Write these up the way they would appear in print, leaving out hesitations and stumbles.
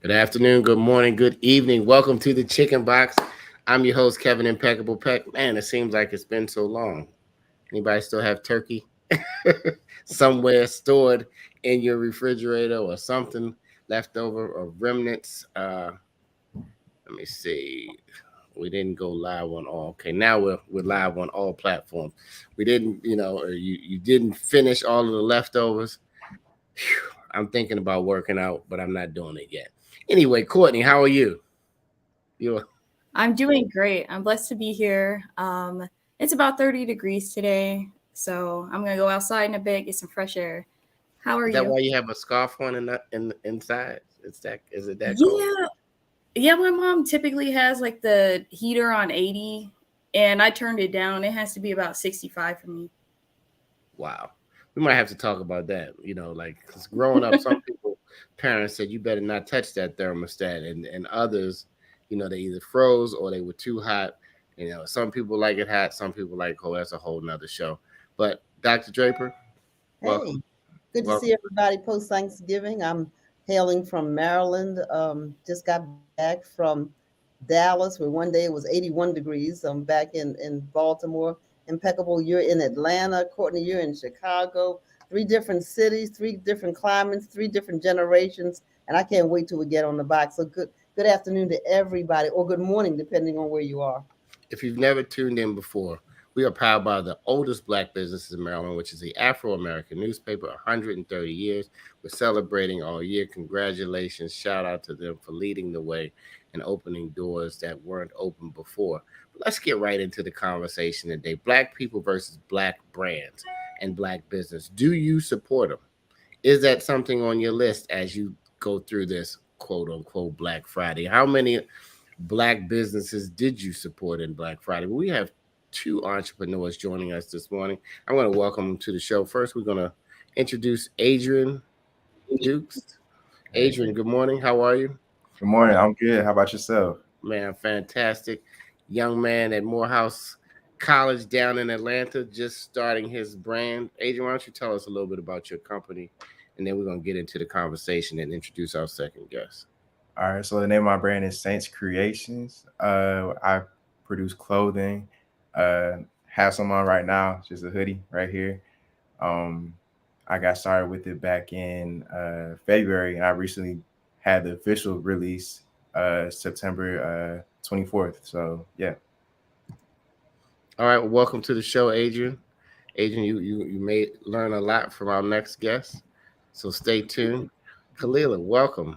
Good afternoon, good morning, good evening. Welcome to the Chicken Box. I'm your host, Kevin Impeccable Peck. Man, it seems like it's been so long. Anybody still have turkey somewhere stored in your refrigerator or something left over or remnants? Let me see. We didn't go live on all. Okay, now we're live on all platforms. We didn't, or you didn't finish all of the leftovers. Phew, I'm thinking about working out, but I'm not doing it yet. Anyway, Courtney, how are you? You I'm doing great. I'm blessed to be here. It's about 30 degrees today, so I'm gonna go outside in a bit, get some fresh air. How are is that you? why you have a scarf on in the inside? Is it that cold? Yeah, yeah. My mom typically has like the heater on 80, and I turned it down. It has to be about 65 for me. Wow. We might have to talk about that. Like 'cause growing up, some people parents said you better not touch that thermostat, and others, they either froze or they were too hot. Some people like it hot, some people like cold. That's a whole nother show. But Dr. Draper, Hey, welcome, good to see welcome. everybody post Thanksgiving. I'm hailing from Maryland. Just got back from Dallas, where one day it was 81 degrees. I'm back in Baltimore. Impeccable. You're in Atlanta. Courtney, you're in Chicago. Three different cities, three different climates, three different generations. And I can't wait till we get on the box. So good afternoon to everybody, or good morning, depending on where you are. If you've never tuned in before, we are powered by the oldest black business in Maryland, which is the Afro American newspaper, 130 years. We're celebrating all year. Congratulations. Shout out to them for leading the way and opening doors that weren't open before. But let's get right into the conversation today. Black people versus black brands and black business. Do you support them? Is that something on your list as you go through this quote unquote Black Friday? How many black businesses did you support in Black Friday? We have two entrepreneurs joining us this morning. I'm going to welcome them to the show. First, we're going to introduce Adrian Dukes. Hey, Adrian, good morning. How are you? good morning. I'm good. How about yourself? Man, fantastic. Young man at Morehouse College down in Atlanta, just starting his brand. Adrian, why don't you tell us a little bit about your company? And then we're going to get into the conversation and introduce our second guest. All right. So the name of my brand is Saints Creations. I produce clothing. Uh, have some on right now. It's just a hoodie right here. Um, I got started with it back in February, and I recently had the official release September 24th. So yeah. All right, well, welcome to the show, Adrian. Adrian, you may learn a lot from our next guest, so stay tuned. Kalila, welcome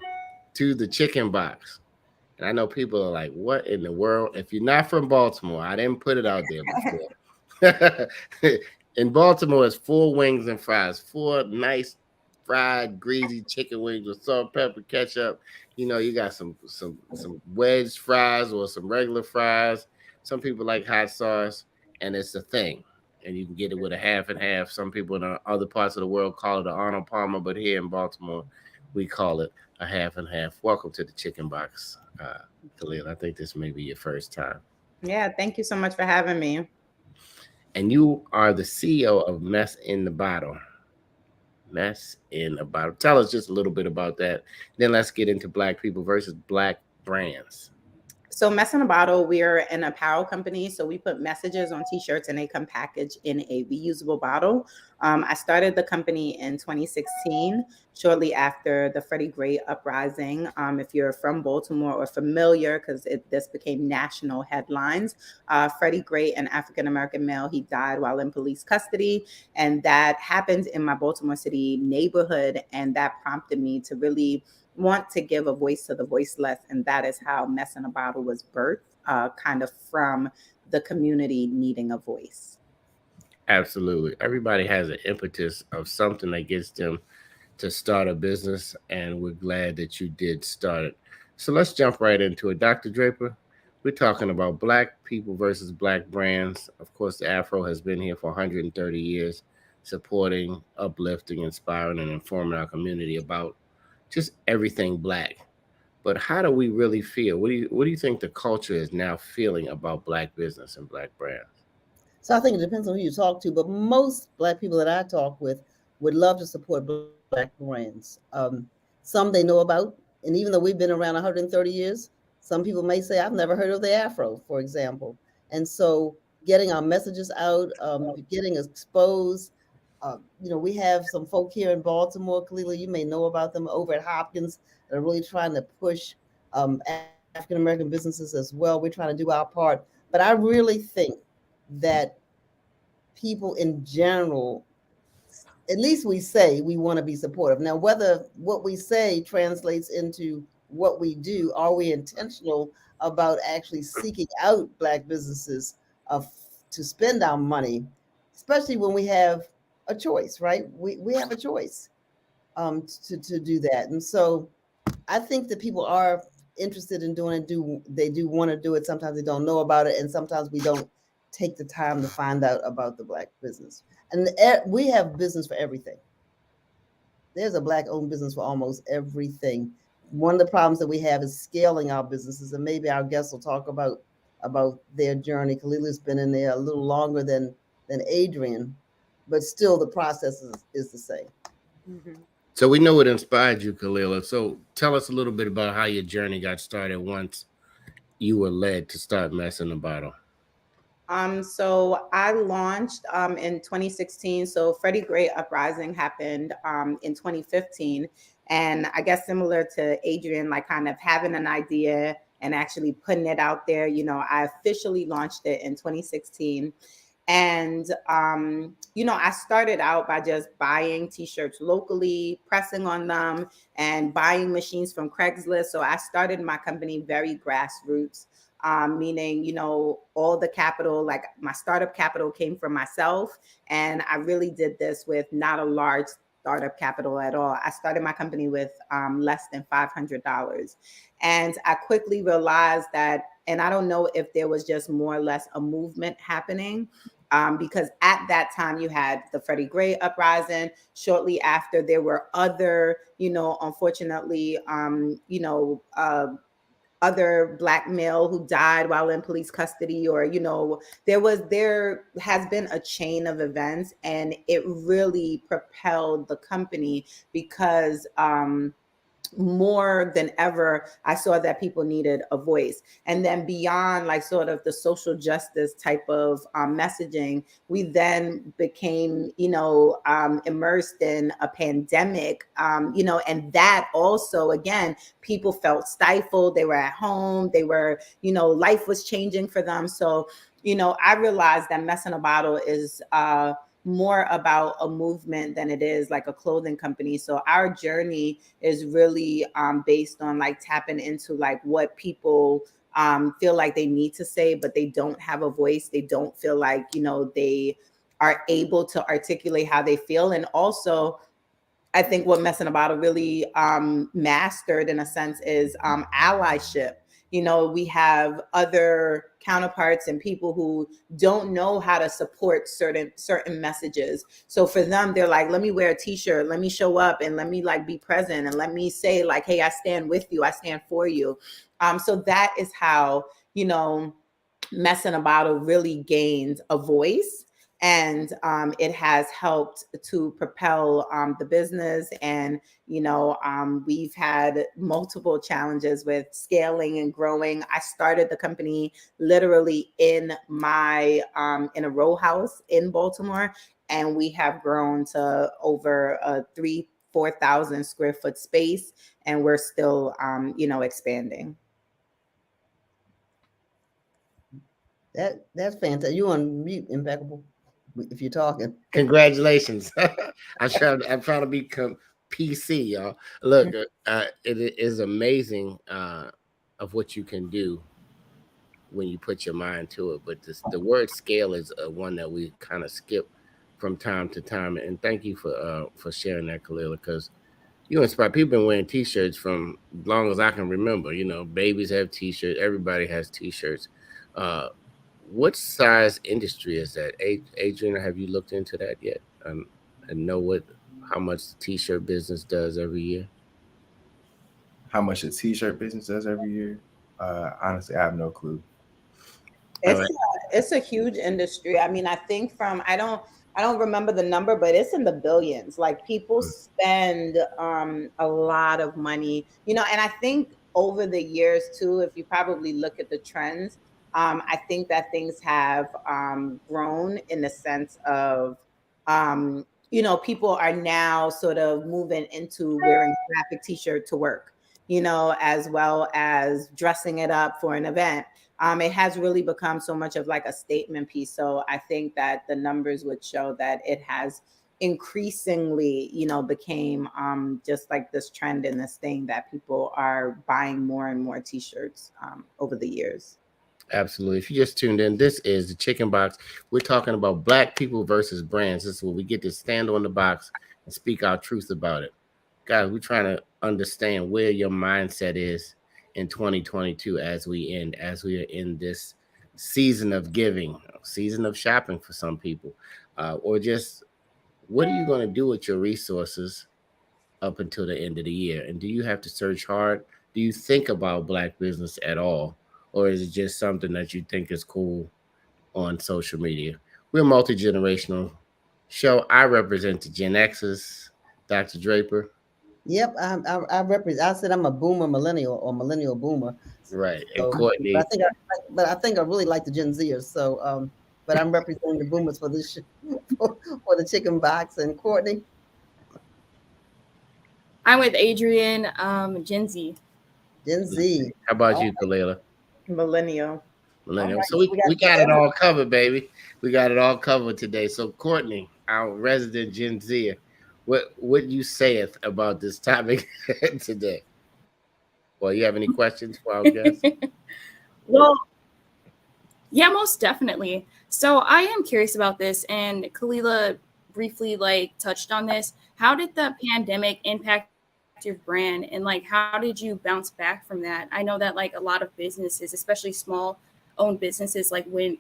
to the Chicken Box. And I know people are like, "What in the world?" If you're not from Baltimore, I didn't put it out there before. In Baltimore, it's four wings and fries, four nice fried greasy chicken wings with salt, pepper, ketchup. You got some wedge fries or some regular fries. Some people like hot sauce, and it's a thing. And you can get it with a half and half. Some people in other parts of the world call it an Arnold Palmer, but here in Baltimore, we call it a half and half. Welcome to the Chicken Box, Khalil. I think this may be your first time. Yeah, thank you so much for having me. And you are the CEO of Mess in the Bottle. Mess in a Bottle. Tell us just a little bit about that. Then let's get into Black people versus Black brands. So, Mess in a Bottle, we're an apparel company. So, we put messages on t shirts and they come packaged in a reusable bottle. I started the company in 2016, shortly after the Freddie Gray uprising. If you're from Baltimore or familiar, because this became national headlines, Freddie Gray, an African American male, he died while in police custody. And that happened in my Baltimore City neighborhood. And that prompted me to really want to give a voice to the voiceless. And that is how Mess in a Bottle was birthed, kind of from the community needing a voice. Absolutely. Everybody has an impetus of something that gets them to start a business, and we're glad that you did start it. So let's jump right into it. Dr. Draper, we're talking about Black people versus Black brands. Of course, the Afro has been here for 130 years, supporting, uplifting, inspiring, and informing our community about just everything Black. But how do we really feel? What do you think the culture is now feeling about Black business and Black brands? So I think it depends on who you talk to, but most Black people that I talk with would love to support Black brands. Some they know about, And even though we've been around 130 years, some people may say, I've never heard of the Afro, for example. And so getting our messages out, getting exposed. We have some folk here in Baltimore, Kalila, you may know about them over at Hopkins that are really trying to push African American businesses as well. We're trying to do our part. But I really think that people in general, at least we say we want to be supportive. Now, whether what we say translates into what we do, are we intentional about actually seeking out Black businesses to spend our money, especially when we have a choice, right? We have a choice to do that. And so I think that people are interested in doing it. They do want to do it. Sometimes they don't know about it, and sometimes we don't take the time to find out about the Black business. And we have business for everything. There's a Black-owned business for almost everything. One of the problems that we have is scaling our businesses, and maybe our guests will talk about their journey. Kalila's been in there a little longer than Adrian, but still the process is the same. Mhm. So we know what inspired you, Kalila. So tell us a little bit about how your journey got started once you were led to start Messing the Bottle. So I launched in 2016. So Freddie Gray Uprising happened in 2015. And I guess similar to Adrian, like kind of having an idea and actually putting it out there, I officially launched it in 2016. And, I started out by just buying t-shirts locally, pressing on them, and buying machines from Craigslist. So I started my company very grassroots, meaning, all the capital, like my startup capital came from myself. And I really did this with not a large startup capital at all. I started my company with less than $500. And I quickly realized that, and I don't know if there was just more or less a movement happening, because at that time you had the Freddie Gray uprising. Shortly after, there were other, unfortunately, other Black male who died while in police custody, or there has been a chain of events, and it really propelled the company because more than ever, I saw that people needed a voice. And then beyond like sort of the social justice type of messaging, we then became, immersed in a pandemic, and that also, again, people felt stifled. They were at home. They were, life was changing for them. So, I realized that Mess in a Bottle is more about a movement than it is like a clothing company. So our journey is really based on like tapping into like what people feel like they need to say, but they don't have a voice. They don't feel like, they are able to articulate how they feel. And also, I think what Mess in a Bottle really mastered in a sense is allyship. We have other counterparts and people who don't know how to support certain messages. So for them, they're like, let me wear a t-shirt, let me show up, and let me like be present, and let me say like, hey, I stand with you, I stand for you. So that is how, Mess in a Bottle really gained a voice. And it has helped to propel the business. And, we've had multiple challenges with scaling and growing. I started the company literally in in a row house in Baltimore. And we have grown to over a 4,000 square foot space. And we're still, expanding. That's fantastic. You on mute, Impeccable, if you're talking. Congratulations. I'm trying to become PC, y'all. Look, it is amazing of what you can do when you put your mind to it. But the word scale is one that we kind of skip from time to time. And thank you for sharing that, Kalila, because you inspire people. Been wearing t-shirts from as long as I can remember. Babies have t-shirts. Everybody has t-shirts. What size industry is that? Adrian, have you looked into that yet? And know how much the t-shirt business does every year? How much a t-shirt business does every year? Honestly, I have no clue. It's a huge industry. I mean, I think I don't remember the number, but it's in the billions. Like people spend a lot of money, and I think over the years too, if you probably look at the trends, I think that things have grown in the sense of, people are now sort of moving into wearing graphic t-shirt to work, as well as dressing it up for an event. It has really become so much of like a statement piece. So I think that the numbers would show that it has increasingly, became just like this trend and this thing that people are buying more and more t-shirts over the years. Absolutely. If you just tuned in, this is the Chicken Box. We're talking about Black people versus brands. This is where we get to stand on the box and speak our truth about it. Guys, we're trying to understand where your mindset is in 2022 as we are in this season of giving, season of shopping for some people, or just what are you going to do with your resources up until the end of the year? And do you have to search hard? Do you think about Black business at all? Or is it just something that you think is cool on social media? We're a multi generational show. I represent the Gen X's, Dr. Draper. Yep, I represent. I said I'm a boomer millennial or millennial boomer. Right. And So, Courtney. but I think I really like the Gen Zers. So, but I'm representing the boomers for this for the Chicken Box. And Courtney. I'm with Adrian, Gen Z. Gen Z. How about you, Kalila? Millennial. Millennial. Right, So so we got it all covered, baby. We got it all covered today. So Courtney, our resident Gen Z, what you sayeth about this topic today? Well, you have any questions for our guests? Well, yeah, most definitely. So I am curious about this, and Kalila briefly touched on this. How did the pandemic impact your brand, and how did you bounce back from that? I know that a lot of businesses, especially small owned businesses, when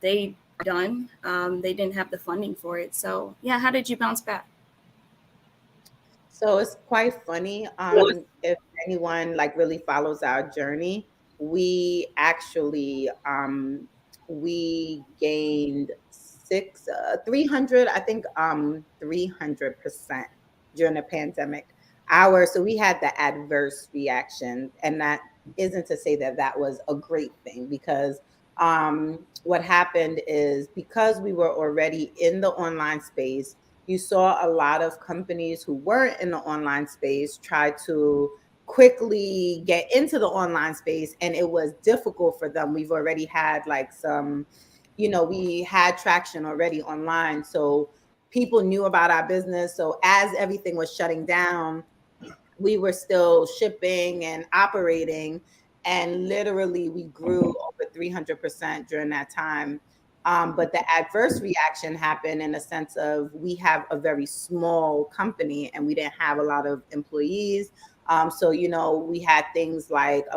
they are done, they didn't have the funding for it. So yeah, how did you bounce back? So it's quite funny. If anyone really follows our journey, we actually we gained 300, I think 300% during the pandemic. So we had the adverse reaction, and that isn't to say that that was a great thing, because what happened is, because we were already in the online space, you saw a lot of companies who weren't in the online space try to quickly get into the online space, and it was difficult for them. We've already had some, we had traction already online, so people knew about our business. So as everything was shutting down, we were still shipping and operating, and literally we grew over 300% during that time. But the adverse reaction happened in the sense of, we have a very small company and we didn't have a lot of employees. So, we had things like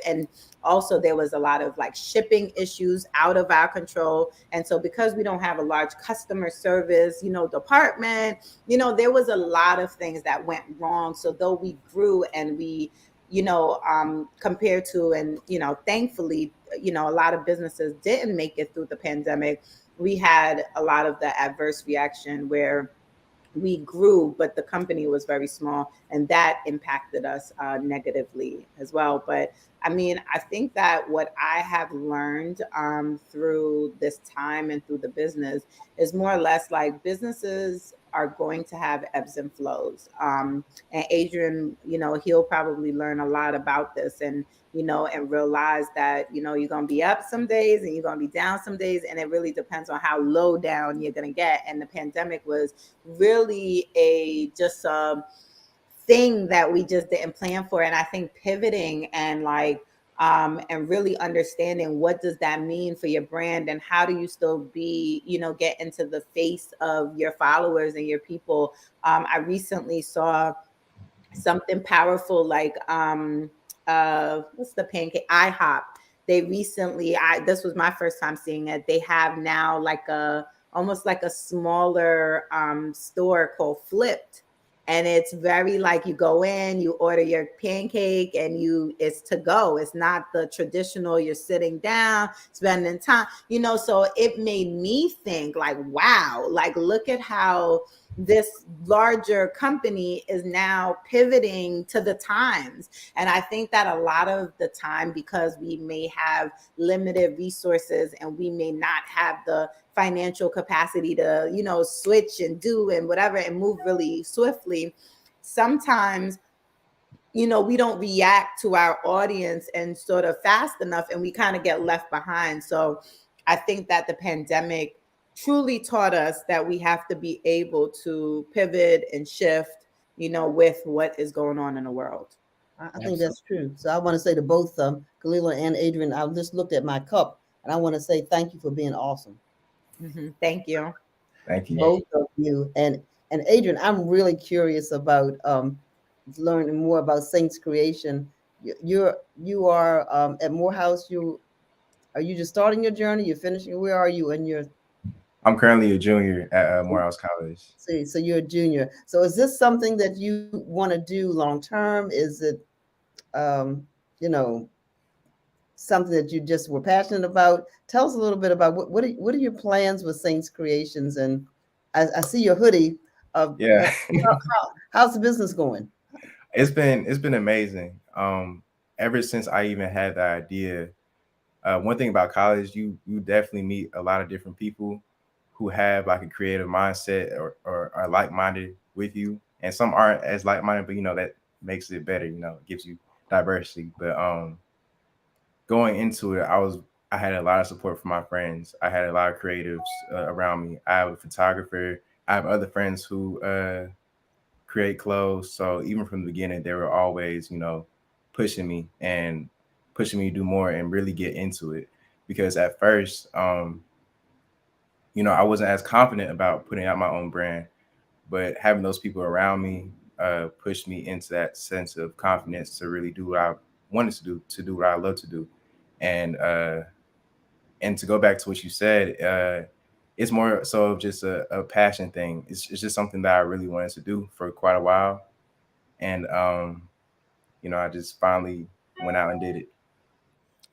and also there was a lot of shipping issues out of our control. And so because we don't have a large customer service, department, there was a lot of things that went wrong. So though we grew and we, compared to, and, thankfully, a lot of businesses didn't make it through the pandemic, we had a lot of the adverse reaction where we grew, but the company was very small, and that impacted us negatively as well. But I mean, I think that what I have learned through this time and through the business is more or less businesses are going to have ebbs and flows. And Adrian, he'll probably learn a lot about this, and and realize that, you're going to be up some days and you're going to be down some days. And it really depends on how low down you're going to get. And the pandemic was really just a thing that we just didn't plan for. And I think pivoting and and really understanding, what does that mean for your brand, and how do you still be, get into the face of your followers and your people. I recently saw something powerful, what's the pancake, IHOP. They recently, this was my first time seeing it, they have now almost like a smaller store called Flipped. And it's very like you go in, you order your pancake, and it's to go. It's not the traditional, you're sitting down, spending time, so it made me think like, wow, like look at how this larger company is now pivoting to the times. And I think that a lot of the time, because we may have limited resources and we may not have the financial capacity to, switch and do and whatever and move really swiftly, sometimes we don't react to our audience and sort of fast enough, and we kind of get left behind. So I think that the pandemic truly taught us that we have to be able to pivot and shift, with what is going on in the world. I think that's true. So I want to say to both Kalila and Adrian, I just looked at my cup and I want to say thank you for being awesome. Thank you. Thank you. Both of you. And Adrian, I'm really curious about learning more about Saints Creation. You are at Morehouse. Are you just starting your journey? You're finishing? Where are you in your? I'm currently a junior at Morehouse College. See, so you're a junior. So is this something that you want to do long term? Is it, something that you just were passionate about? Tell us a little bit about what are your plans with Saints Creations? And I see your hoodie. Yeah. How's the business going? It's been amazing. Ever since I even had the idea. One thing about college, you definitely meet a lot of different people who have like a creative mindset or are like-minded with you. And some aren't as like-minded, but that makes it better, it gives you diversity. But going into it, I had a lot of support from my friends. I had a lot of creatives around me. I have a photographer. I have other friends who create clothes. So even from the beginning, they were always, pushing me to do more and really get into it. Because at first, I wasn't as confident about putting out my own brand, but having those people around me pushed me into that sense of confidence to really do what I wanted to do what I love to do. And to go back to what you said, it's more so of just a passion thing. It's just something that I really wanted to do for quite a while. And, I just finally went out and did it.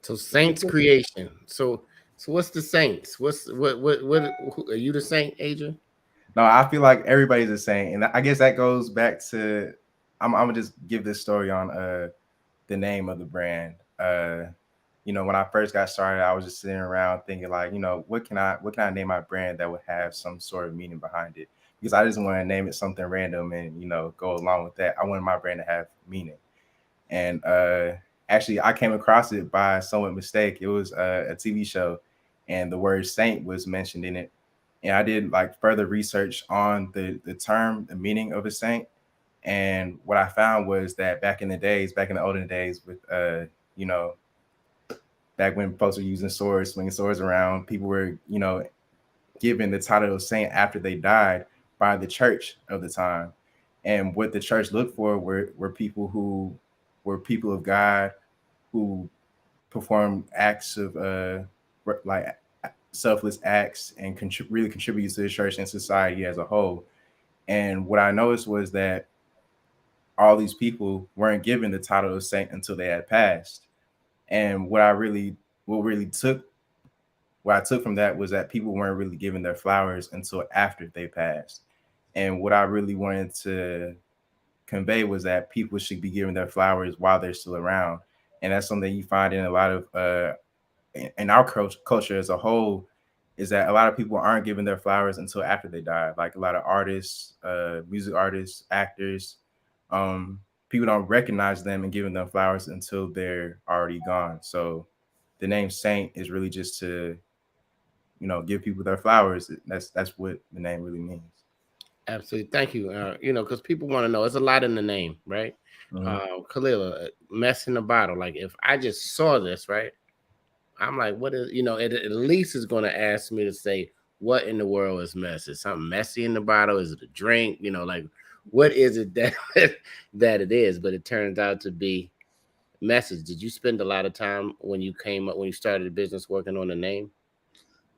So Saints Creation. So what's the Saints? What are you the Saint, Adrian? No, I feel like everybody's the same. And I guess that goes back to I'm gonna just give this story on the name of the brand. When I first got started, I was just sitting around thinking like, what can I name my brand that would have some sort of meaning behind it? Because I just want to name it something random and go along with that. I wanted my brand to have meaning. And actually, I came across it by somewhat mistake. It was a TV show, and the word saint was mentioned in it. And I did like further research on the term, the meaning of a saint. And what I found was that back in the olden days, with back when folks were using swords, swinging swords around, people were given the title of saint after they died by the church of the time. And what the church looked for were people who were people of God, who performed acts of like selfless acts and really contribute to the church and society as a whole. And what I noticed was that all these people weren't given the title of saint until they had passed. And what I took from that was that people weren't really given their flowers until after they passed. And what I really wanted to convey was that people should be given their flowers while they're still around. And that's something you find in a lot of in our culture as a whole, is that a lot of people aren't given their flowers until after they die. Like a lot of artists, music artists, actors, people don't recognize them and giving them flowers until they're already gone. So the name Saint is really just to, give people their flowers. That's what the name really means. Absolutely. Thank you. Because people want to know, it's a lot in the name, right? Mm-hmm. Kalila, mess in the bottle. Like if I just saw this, right? I'm like, what is, it at least is going to ask me to say, what in the world is mess? Is something messy in the bottle? Is it a drink? Like, what is it that that it is? But it turns out to be message. Did you spend a lot of time when you started the business working on the name?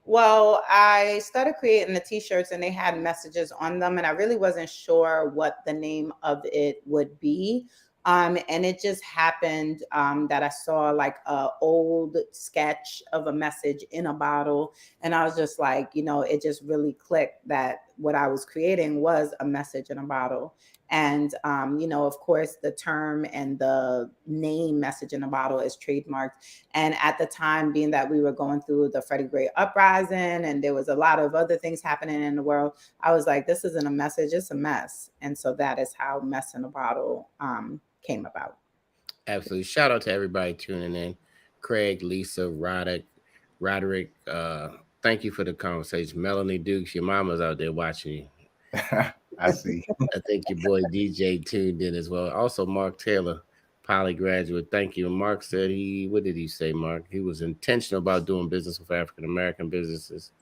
Well, I started creating the t-shirts and they had messages on them, and I really wasn't sure what the name of it would be. And it just happened that I saw like a old sketch of a message in a bottle, and I was just like, it just really clicked that what I was creating was a message in a bottle. And of course, the term and the name message in a bottle is trademarked. And at the time, being that we were going through the Freddie Gray uprising and there was a lot of other things happening in the world, I was like, this isn't a message, it's a mess. And so that is how Mess in a Bottle came about. Absolutely. Shout out to everybody tuning in. Craig, Lisa, Roderick. Thank you for the conversation. Melanie Dukes, your mama's out there watching you. I see. I think your boy DJ tuned in as well. Also, Mark Taylor, poly graduate. Thank you. Mark said what did he say, Mark? He was intentional about doing business with African American businesses,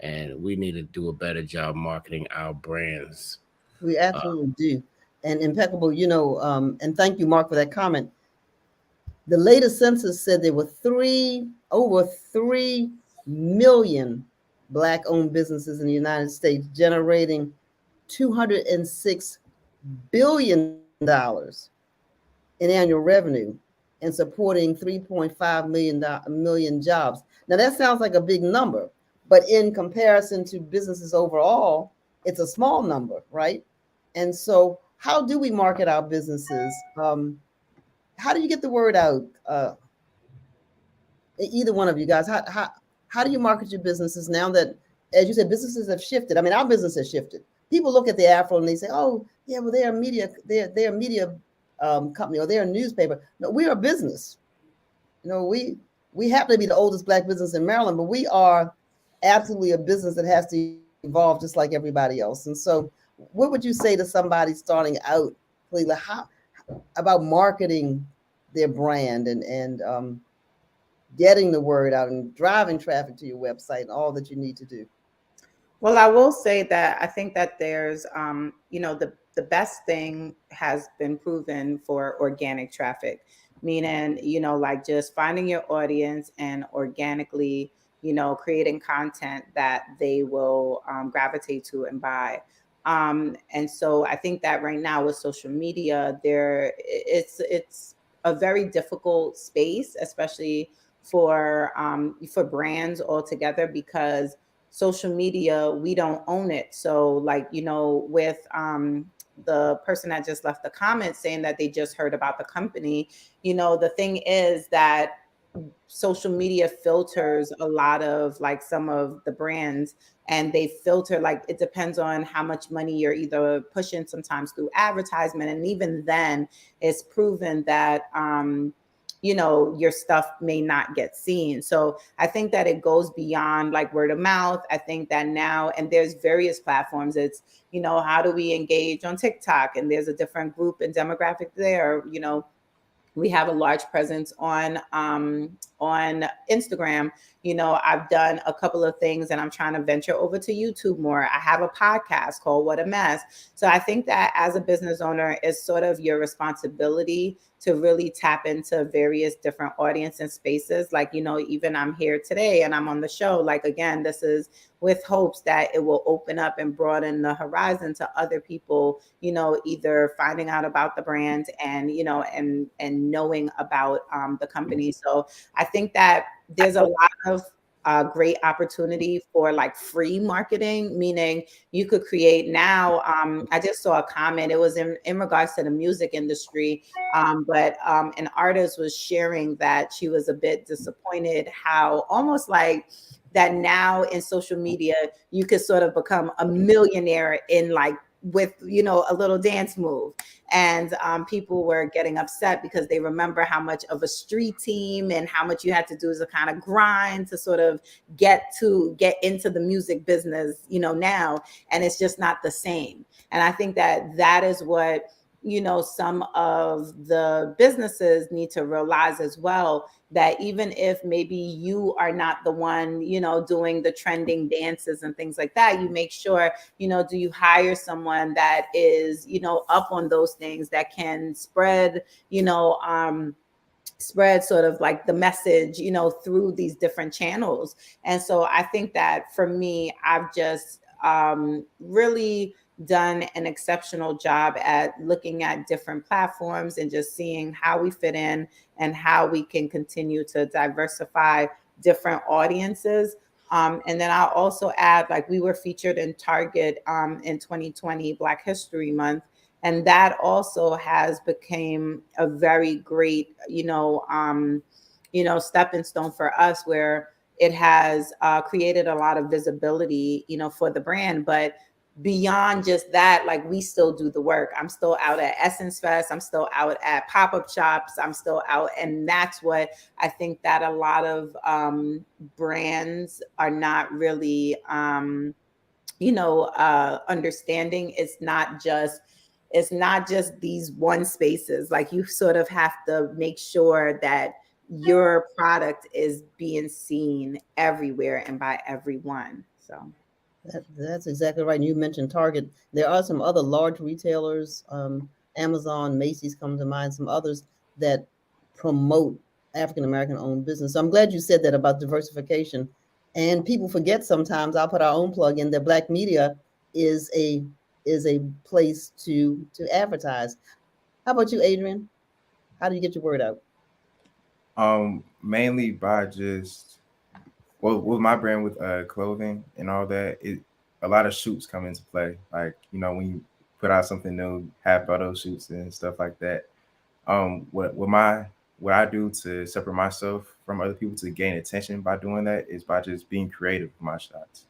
and we need to do a better job marketing our brands. We absolutely do. And impeccable, and thank you, Mark, for that comment. The latest census said there were over 3 million Black-owned businesses in the United States, generating $206 billion in annual revenue and supporting 3.5 million jobs. Now, that sounds like a big number, but in comparison to businesses overall, it's a small number, right? And so how do we market our businesses? How do you get the word out? Either one of you guys, how do you market your businesses now that, as you said, businesses have shifted? I mean, our business has shifted. People look at the Afro and they say, "Oh, yeah, well, they're a media company, or they're a newspaper." No, we are a business. We happen to be the oldest Black business in Maryland, but we are absolutely a business that has to evolve just like everybody else. And so, what would you say to somebody starting out, Leila, about marketing their brand and getting the word out and driving traffic to your website and all that you need to do? Well, I will say that I think that there's, the best thing has been proven for organic traffic, meaning, like just finding your audience and organically, creating content that they will gravitate to and buy. And so I think that right now with social media, it's a very difficult space, especially for brands altogether, because social media, we don't own it. So like, with the person that just left the comment saying that they just heard about the company, the thing is that social media filters a lot of like some of the brands, and they filter, like, it depends on how much money you're either pushing, sometimes through advertisement. And even then it's proven that your stuff may not get seen. So I think that it goes beyond like word of mouth. I think that now, and there's various platforms, it's, how do we engage on TikTok? And there's a different group and demographic there. We have a large presence on Instagram. I've done a couple of things and I'm trying to venture over to YouTube more. I have a podcast called What a Mess. So I think that as a business owner, it's sort of your responsibility to really tap into various different audience and spaces. Like, even I'm here today and I'm on the show. Like, again, this is with hopes that it will open up and broaden the horizon to other people, either finding out about the brand and, and knowing about the company. So I think that there's a lot of great opportunity for like free marketing, meaning you could create now. I just saw a comment. It was in regards to the music industry, but an artist was sharing that she was a bit disappointed how almost like that now in social media, you could sort of become a millionaire in like with, a little dance move. And people were getting upset because they remember how much of a street team and how much you had to do as a kind of grind to sort of get into the music business, now. And it's just not the same. And I think that is what, some of the businesses need to realize as well, that even if maybe you are not the one, doing the trending dances and things like that, you make sure, do you hire someone that is, up on those things, that can spread, spread sort of like the message, you know, through these different channels. And so I think that for me, I've just really done an exceptional job at looking at different platforms and just seeing how we fit in and how we can continue to diversify different audiences. And then I'll also add, like, we were featured in Target in 2020, Black History Month. And that also has become a very great, stepping stone for us, where it has created a lot of visibility, for the brand. But beyond just that, like, we still do the work. I'm still out at Essence Fest. I'm still out at pop-up shops. I'm still out. And that's what I think that a lot of brands are not really, understanding. It's not just these one spaces. Like, you sort of have to make sure that your product is being seen everywhere and by everyone. So that's exactly right. And you mentioned Target. There are some other large retailers, Amazon, Macy's come to mind, some others that promote African American owned business. So I'm glad you said that about diversification. And people forget sometimes, I'll put our own plug in, that Black media is a place to advertise. How about you, Adrian? How do you get your word out? Mainly by just, well, with my brand, with clothing and all that, a lot of shoots come into play. Like, when you put out something new, have photo shoots and stuff like that. What I do to separate myself from other people, to gain attention by doing that, is by just being creative with my shots.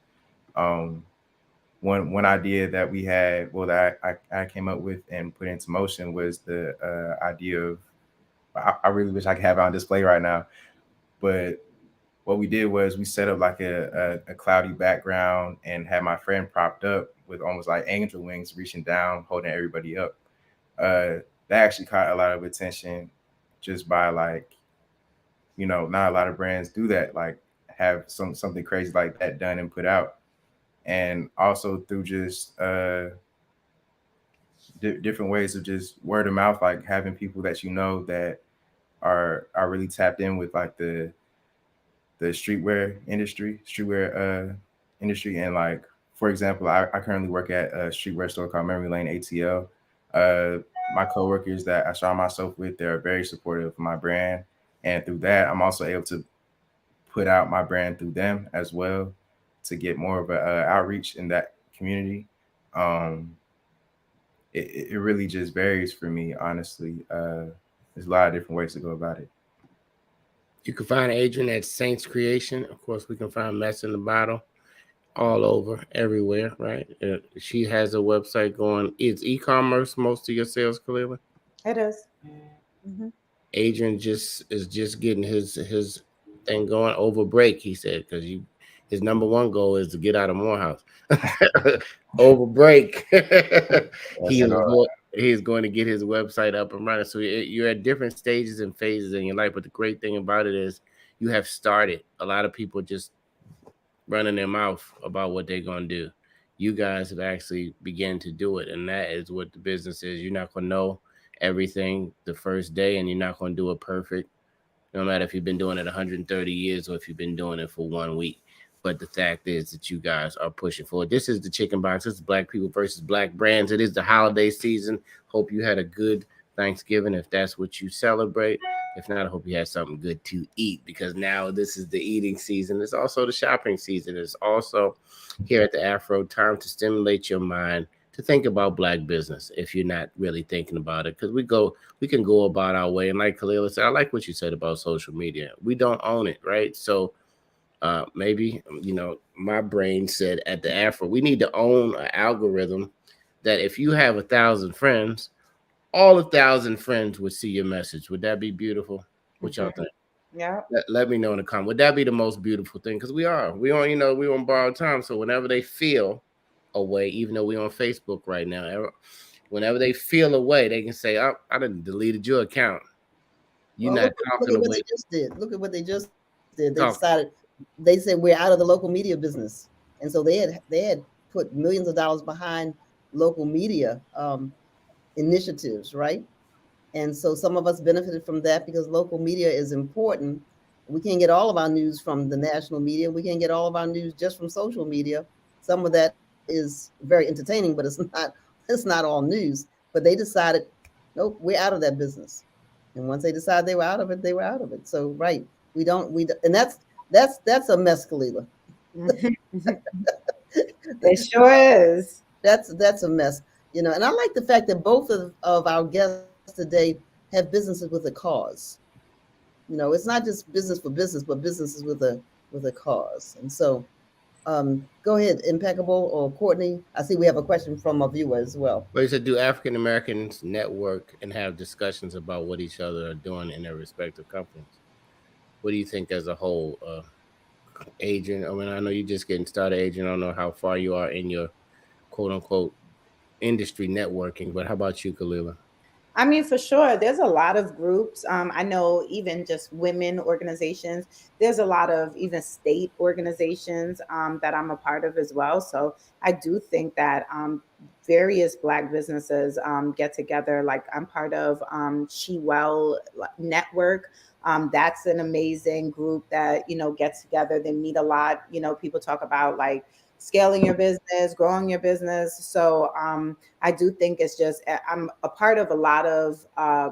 One idea that we had, well, that I came up with and put into motion, was the idea of, I really wish I could have it on display right now, but what we did was we set up like a cloudy background and had my friend propped up with almost like angel wings reaching down, holding everybody up. That actually caught a lot of attention, just by, like, not a lot of brands do that, like have something crazy like that done and put out. And also through just different ways of just word of mouth, like having people that that are really tapped in with, like, the streetwear industry. And, like, for example, I currently work at a streetwear store called Memory Lane ATL. My coworkers that I surround myself with, they're very supportive of my brand, and through that, I'm also able to put out my brand through them as well, to get more of a outreach in that community. It really just varies for me, honestly. There's a lot of different ways to go about it. You can find Adrian at Saints Creation. Of course, we can find Mess in the Bottle all over, everywhere, right? She has a website going. It's e-commerce, most of your sales, Kalila? it is. Mm-hmm. Adrian is just getting his thing going over break, he said, because his number one goal is to get out of Morehouse. Over break. He's going to get his website up and running. So you're at different stages and phases in your life. But the great thing about it is you have started. A lot of people just running their mouth about what they're going to do. You guys have actually begun to do it. And that is what the business is. You're not going to know everything the first day, and you're not going to do it perfect, no matter if you've been doing it 130 years or if you've been doing it for 1 week. But the fact is that you guys are pushing forward. This is the Chicken Box. This is Black people versus Black brands. It is the holiday season. Hope you had a good Thanksgiving, if that's what you celebrate. If not, I hope you had something good to eat, because now this is the eating season. It's also the shopping season. It's also here at the Afro time to stimulate your mind to think about Black business if you're not really thinking about it, because we can go about our way. And like Kalila said, I like what you said about social media. We don't own it, right? So maybe, my brain said at the Afro, we need to own an algorithm that if you have 1,000 friends, all 1,000 friends would see your message. Would that be beautiful? What y'all think? Yeah. Let me know in the comment. Would that be the most beautiful thing? Because we on borrowed time. So whenever they feel a way, even though we're on Facebook right now, whenever they feel a way, they can say, "Oh, I done deleted your account. You're not talking look at what they just did. Look at what they just did. They said we're out of the local media business, and so they had put millions of dollars behind local media initiatives, right? And so some of us benefited from that because local media is important. We can't get all of our news from the national media. We can't get all of our news just from social media. Some of that is very entertaining, but it's not all news. But they decided, nope, we're out of that business. And once they decided they were out of it, they were out of it. So right, and that's a mess, Kalila. It sure is. That's a mess, And I like the fact that both of our guests today have businesses with a cause. It's not just business for business, but businesses with a cause. And so, go ahead, Impeccable or Courtney. I see we have a question from a viewer as well. But you said, do African Americans network and have discussions about what each other are doing in their respective companies? What do you think as a whole, Adrian? I mean, I know you're just getting started, Adrian. I don't know how far you are in your quote unquote industry networking, but how about you, Kalila? I mean, for sure, there's a lot of groups. I know even just women organizations. There's a lot of even state organizations that I'm a part of as well. So I do think that various Black businesses get together. Like I'm part of She Well Network. That's an amazing group that, gets together. They meet a lot. People talk about like scaling your business, growing your business. So I do think it's just, I'm a part of a lot of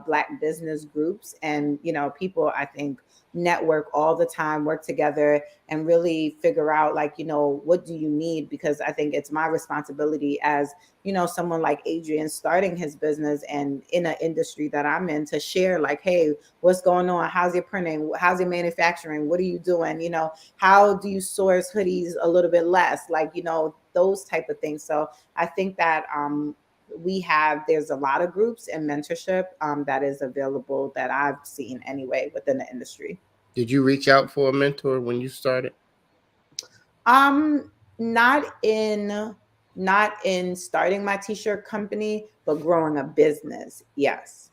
Black business groups, and, people, I think, network all the time, work together, and really figure out like, what do you need? Because I think it's my responsibility as, someone like Adrian starting his business and in an industry that I'm in to share like, hey, what's going on? How's your printing? How's your manufacturing? What are you doing? How do you source hoodies a little bit less? Like, those type of things. So I think that there's a lot of groups and mentorship that is available that I've seen anyway within the industry. Did you reach out for a mentor when you started? Not in starting my t-shirt company, but growing a business. Yes.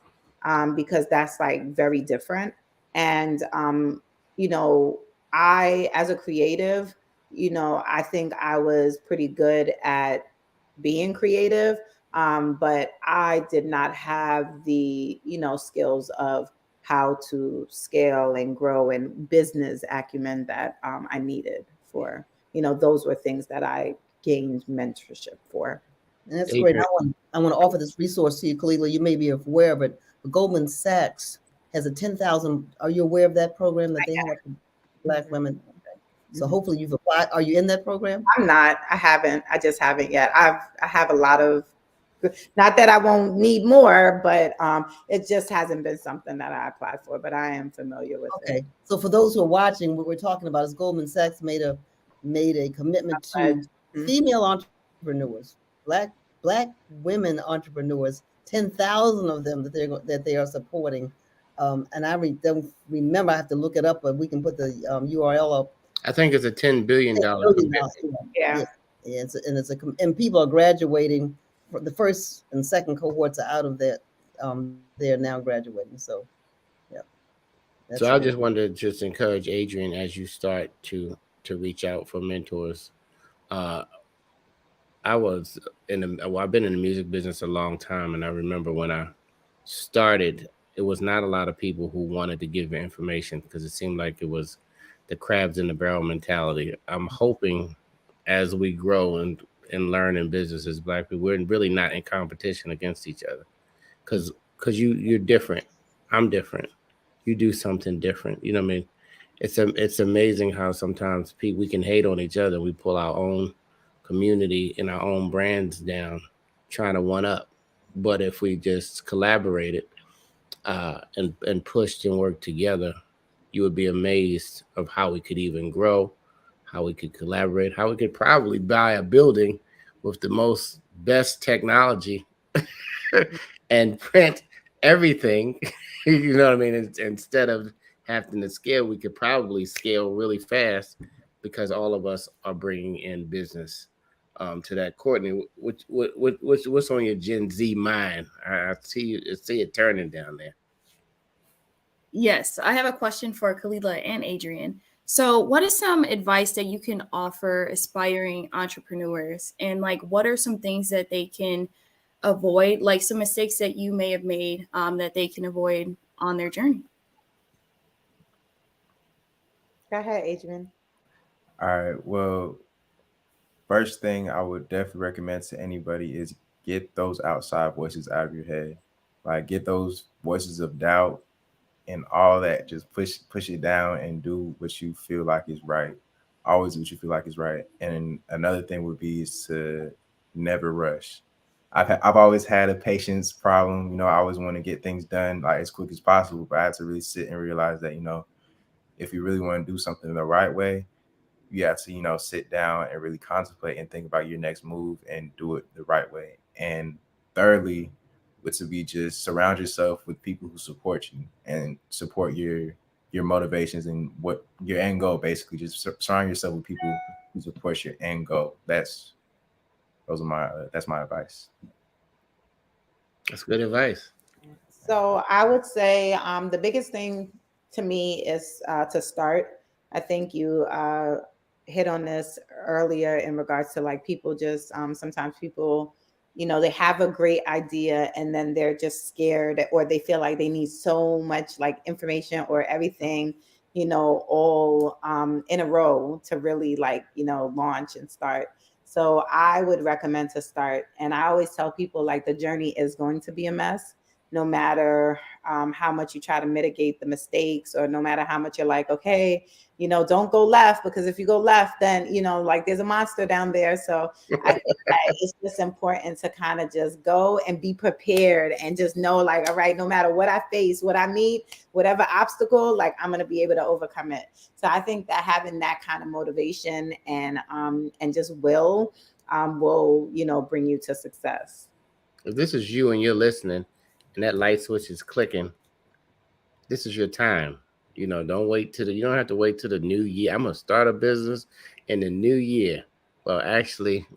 Because that's like very different. And, I, as a creative, I think I was pretty good at being creative. But I did not have the, skills of how to scale and grow and business acumen that I needed for, those were things that I gained mentorship for. And that's great. I want to offer this resource to you, Kalila. You may be aware of it. Goldman Sachs has a 10,000. Are you aware of that program that they have for Black women? Okay. So hopefully you've applied. Are you in that program? I'm not. I haven't. I just haven't yet. I have a lot of, not that I won't need more, but it just hasn't been something that I applied for, but I am familiar with it. Okay. So for those who are watching, what we're talking about is Goldman Sachs made a commitment to female entrepreneurs, black women entrepreneurs, 10,000 of them that they are supporting. And I don't remember, I have to look it up, but we can put the URL up. I think it's a $10 billion. Yeah. And people are graduating. The first and second cohorts are out of that. They're now graduating. So, yeah. So I just wanted to just encourage Adrian as you start to reach out for mentors. I've been in the music business a long time, and I remember when I started, it was not a lot of people who wanted to give information because it seemed like it was the crabs in the barrel mentality. I'm hoping as we grow and learn in business as Black people, we're really not in competition against each other, because you're different, I'm different, you do something different. You know what I mean? It's amazing how sometimes we can hate on each other. We pull our own community and our own brands down, trying to one up. But if we just collaborated and pushed and worked together, you would be amazed of how we could even grow, how we could collaborate, how we could probably buy a building with the best technology and print everything. You know what I mean? Instead of having to scale, we could probably scale really fast because all of us are bringing in business to that. Courtney, what's on your Gen Z mind? I see it turning down there. Yes, I have a question for Kalila and Adrian. So what is some advice that you can offer aspiring entrepreneurs? And like, what are some things that they can avoid, like some mistakes that you may have made that they can avoid on their journey? Go ahead, Adrian. All right. Well, first thing I would definitely recommend to anybody is get those outside voices out of your head. Like get those voices of doubt and all that. Just push it down and do what you feel like is right. Always do what you feel like is right. And another thing would be is to never rush. I've always had a patience problem. You know, I always want to get things done like as quick as possible, but I had to really sit and realize that, you know, if you really want to do something the right way, you have to, you know, sit down and really contemplate and think about your next move and do it the right way. And thirdly, would to be just surround yourself with people who support you and support your motivations and what your end goal. Basically, just surround yourself with people who support your end goal. That's my advice. That's good advice. So I would say the biggest thing to me is to start. I think you hit on this earlier in regards to like people just sometimes people, you know, they have a great idea and then they're just scared or they feel like they need so much like information or everything, you know, all in a row to really like, you know, launch and start. So I would recommend to start. And I always tell people like the journey is going to be a mess no matter how much you try to mitigate the mistakes or no matter how much you're like, okay, you know, don't go left because if you go left, then, you know, like there's a monster down there. So I think that it's just important to kind of just go and be prepared and just know like, all right, no matter what I face, what I meet, whatever obstacle, like I'm going to be able to overcome it. So I think that having that kind of motivation and just will, you know, bring you to success. If this is you and you're listening and that light switch is clicking, this is your time. You know, don't wait till you don't have to wait till the new year. I'm gonna start a business in the new year. Well, actually,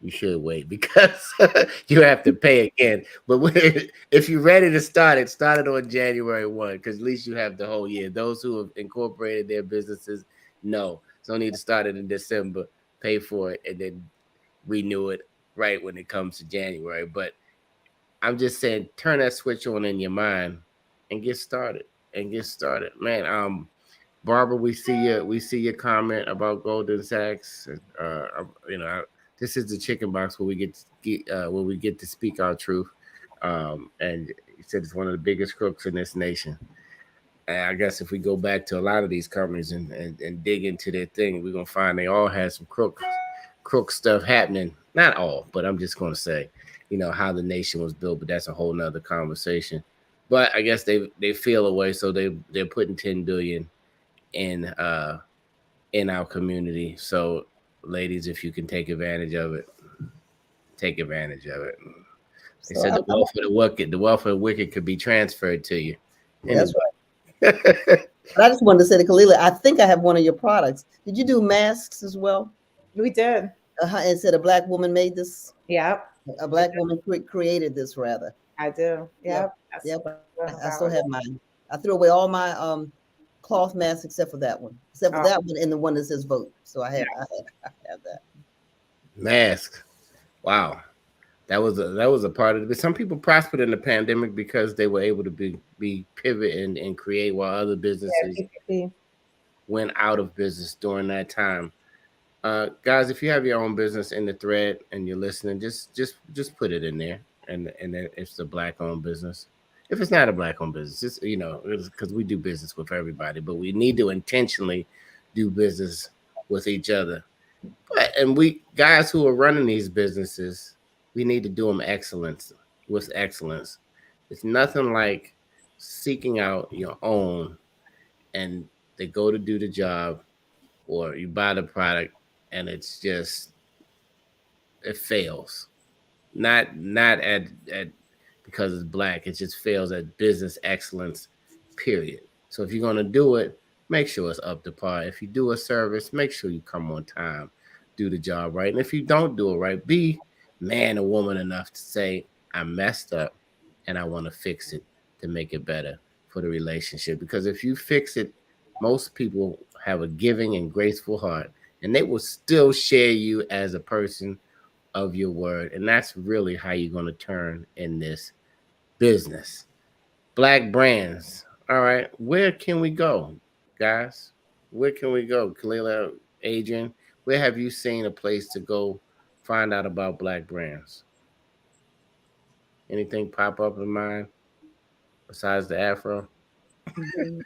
you should wait because you have to pay again. But if you're ready to start it on January 1, because at least you have the whole year. Those who have incorporated their businesses, no. So don't need to start it in December, pay for it, and then renew it right when it comes to January. But I'm just saying, turn that switch on in your mind and get started. Man. Barbara, we see your comment about Golden Sachs. You know, this is the Chicken Box where we get to speak our truth. And he said it's one of the biggest crooks in this nation. And I guess if we go back to a lot of these companies and dig into their thing, we're gonna find they all had some crook stuff happening. Not all, but I'm just gonna say, you know, how the nation was built, but that's a whole nother conversation. But I guess they feel away, so they're putting 10 billion in our community. So ladies, if you can take advantage of it, take advantage of it. They So said the wealth of the wicked could be transferred to you. that's Anyway. right. But I just wanted to say to Kalila, I think I have one of your products. Did you do masks as well? We did. And said a black woman made this. Yep. A black woman created this, rather. I do. Yep. Yep. I still have mine. I threw away all my cloth masks except for that one, that one and the one that says vote. So I have that Mask. Wow. That was a part of it. Some people prospered in the pandemic because they were able to be pivot and create while other businesses went out of business during that time. Guys, if you have your own business in the thread and you're listening, just put it in there. And if it's a black owned business, if it's not a black owned business, it's, you know, because we do business with everybody, but we need to intentionally do business with each other. And we guys who are running these businesses, we need to do them with excellence. It's nothing like seeking out your own and they go to do the job or you buy the product and it fails. Not at because it's black, it just fails at business excellence, period. So if you're gonna do it, make sure it's up to par. If you do a service, make sure you come on time, do the job right. And if you don't do it right, be man or woman enough to say, I messed up and I want to fix it to make it better for the relationship. Because if you fix it, most people have a giving and graceful heart and they will still share you as a person of your word. And that's really how you're going to turn in this business. Black brands. All right. Where can we go, guys? Where can we go? Kalila, Adrian, where have you seen a place to go find out about black brands? Anything pop up in mind besides the afro? Mhm.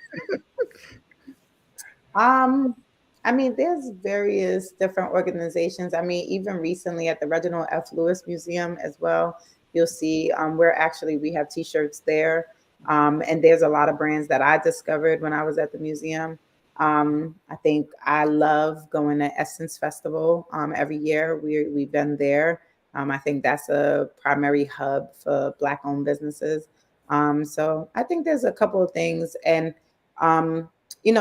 Um, I mean, there's various different organizations. I mean, even recently at the Reginald F. Lewis Museum as well, you'll see we have T-shirts there, and there's a lot of brands that I discovered when I was at the museum. I think I love going to Essence Festival every year. We've been there. I think that's a primary hub for Black-owned businesses. So I think there's a couple of things, and um,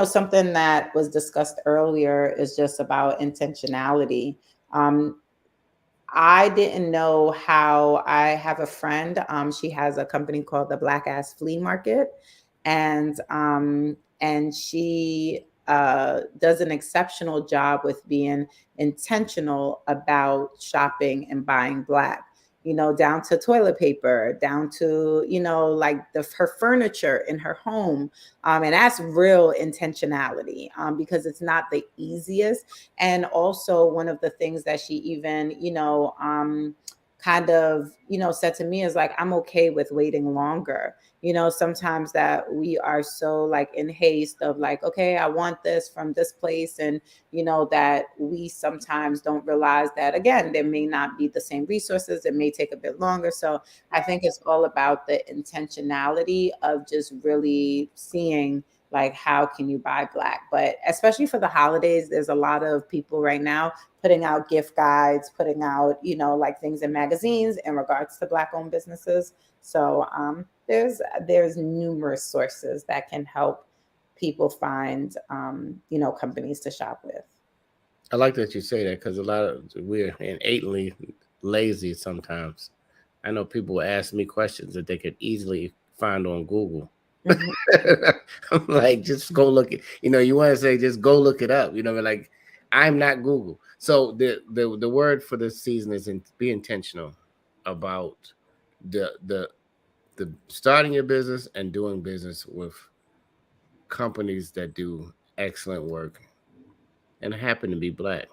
something that was discussed earlier is just about intentionality. Um, I didn't know how. I have a friend. She has a company called the Black Ass Flea Market, and she does an exceptional job with being intentional about shopping and buying black. Down to toilet paper, down to like her furniture in her home, and that's real intentionality because it's not the easiest. And also, one of the things that she even, kind of, said to me is like, I'm okay with waiting longer. Sometimes that we are so like in haste of like, okay, I want this from this place. And, that we sometimes don't realize that, again, there may not be the same resources. It may take a bit longer. So I think it's all about the intentionality of just really seeing like how can you buy black. But especially for the holidays, there's a lot of people right now putting out gift guides, putting out like things in magazines in regards to black owned businesses. So there's numerous sources that can help people find companies to shop with. I like that you say that because a lot of we're innately lazy sometimes. I know people ask me questions that they could easily find on Google. Mhm. I'm like, just go look it. You want to say just go look it up. Like I'm not Google. So the word for this season is be intentional about the starting your business and doing business with companies that do excellent work and happen to be black.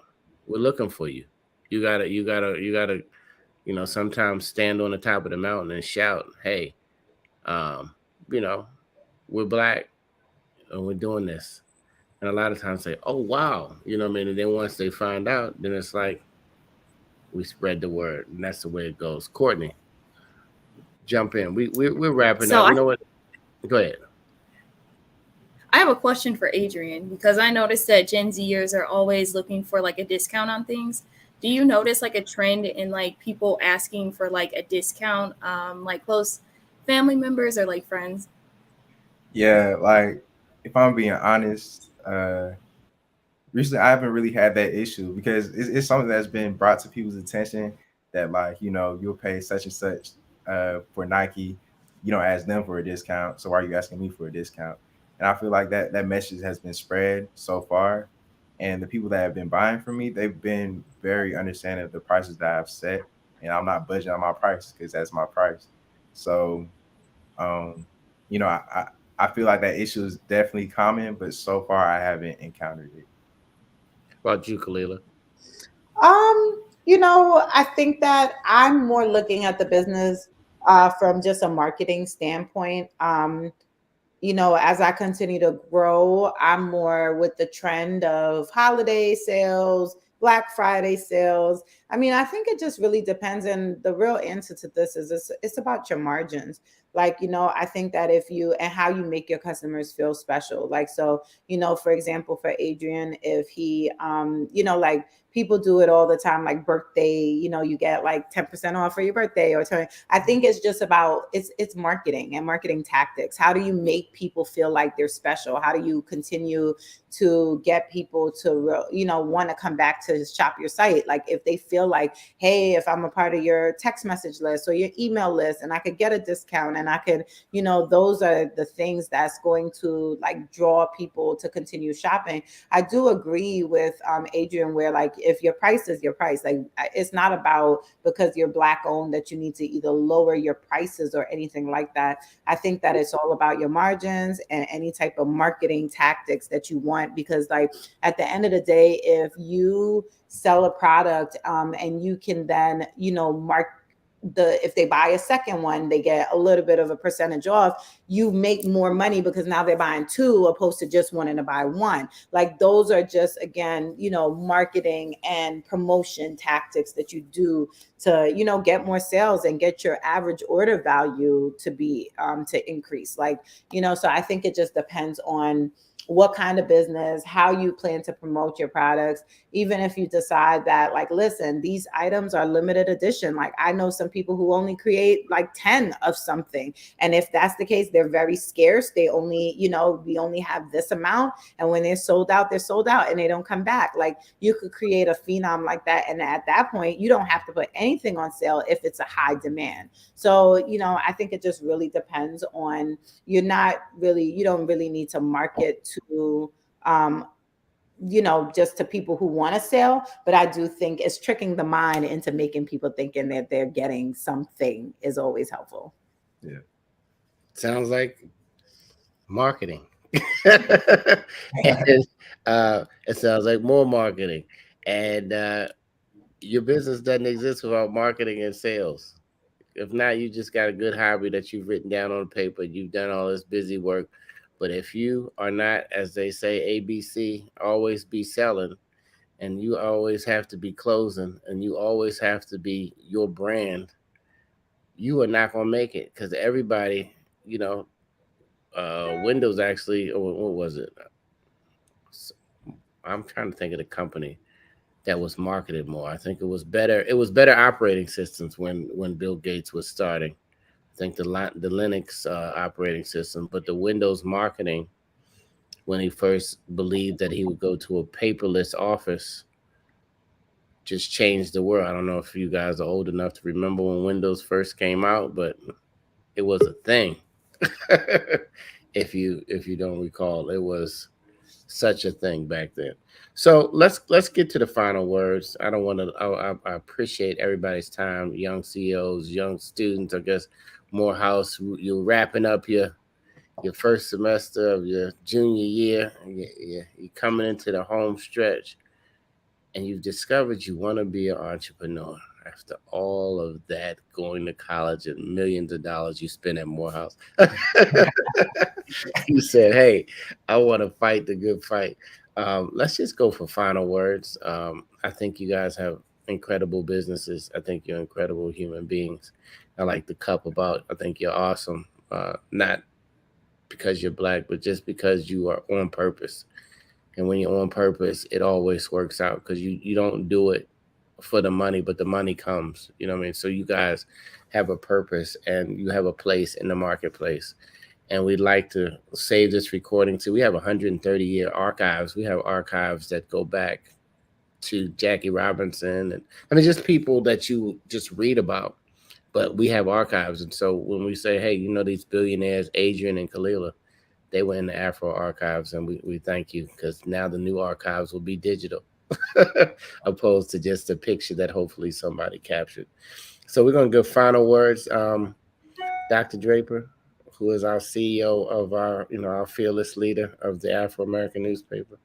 We're looking for you. You gotta sometimes stand on the top of the mountain and shout, hey, um, you know, we're black and we're doing this. And a lot of times say, oh wow, what I mean? And then once they find out, then it's like we spread the word. And that's the way it goes. Courtney, jump in. We're wrapping So up. You know what? Go ahead. I have a question for Adrian because I noticed that Gen Zers are always looking for like a discount on things. Do you notice like a trend in like people asking for like a discount, like close family members or like friends? Yeah, like if I'm being honest, recently I haven't really had that issue because it's something that's been brought to people's attention that like you'll pay such and such for Nike, you don't ask them for a discount, so why are you asking me for a discount? And I feel like that message has been spread so far, and the people that have been buying from me, they've been very understanding of the prices that I've set, and I'm not budging on my price because that's my price. So um, I feel like that issue is definitely common, but so far I haven't encountered it. What about you, Kalila? I think that I'm more looking at the business from just a marketing standpoint. As I continue to grow, I'm more with the trend of holiday sales, Black Friday sales. I mean, I think it just really depends. And the real answer to this is it's about your margins. Like, I think that if you and how you make your customers feel special. Like, so, for example, for Adrian, if he, like people do it all the time, like birthday, you get like 10% off for your birthday or 20. I think it's just about it's marketing and marketing tactics. How do you make people feel like they're special? How do you continue to get people to want to come back to shop your site? Like if they feel like, hey, if I'm a part of your text message list or your email list and I could get a discount and And I could, those are the things that's going to like draw people to continue shopping. I do agree with Adrian, where like if your price is your price, like it's not about because you're Black owned that you need to either lower your prices or anything like that. I think that it's all about your margins and any type of marketing tactics that you want, because like at the end of the day, if you sell a product and you can then, mark if they buy a second one, they get a little bit of a percentage off, you make more money because now they're buying two opposed to just wanting to buy one. Like those are just, again, marketing and promotion tactics that you do to, get more sales and get your average order value to be to increase. Like, so I think it just depends on what kind of business, how you plan to promote your products. Even if you decide that, like, listen, these items are limited edition. Like I know some people who only create like 10 of something. And if that's the case, they're very scarce. They only, we only have this amount. And when they're sold out and they don't come back. Like you could create a phenom like that. And at that point, you don't have to put anything on sale if it's a high demand. So, I think it just really depends on, you don't really need to market to, just to people who want to sell. But I do think it's tricking the mind into making people thinking that they're getting something is always helpful. Yeah. Sounds like marketing. And, it sounds like more marketing. And your business doesn't exist without marketing and sales. If not, you just got a good hobby that you've written down on paper. You've done all this busy work. But if you are not, as they say, ABC, always be selling, and you always have to be closing, and you always have to be your brand, you are not going to make it, because everybody, Windows actually, or what was it? I'm trying to think of the company that was marketed more. I think it was better. It was better operating systems when Bill Gates was starting. I think the Linux operating system, but the Windows marketing, when he first believed that he would go to a paperless office, just changed the world. I don't know if you guys are old enough to remember when Windows first came out, but it was a thing. If you don't recall, it was such a thing back then. So let's get to the final words. I don't want to. I appreciate everybody's time. Young CEOs, young students. I guess Morehouse, you're wrapping up your first semester of your junior year. You're coming into the home stretch, and you've discovered you want to be an entrepreneur after all of that, going to college and millions of dollars you spent at Morehouse. You said, hey, I want to fight the good fight. Let's just go for final words. I think you guys have incredible businesses. I think you're incredible human beings. I like the cup about, I think you're awesome. Not because you're Black, but just because you are on purpose. And when you're on purpose, it always works out, because you don't do it for the money, but the money comes. You know what I mean? So you guys have a purpose and you have a place in the marketplace. And we'd like to save this recording too. We have 130-year archives. We have archives that go back to Jackie Robinson, and I mean just people that you just read about. But we have archives, and so when we say, hey, these billionaires, Adrian and Kalila, they were in the Afro archives, and we thank you, because now the new archives will be digital, opposed to just a picture that hopefully somebody captured. So we're going to give final words. Dr. Draper, who is our CEO of our fearless leader of the Afro-American newspaper.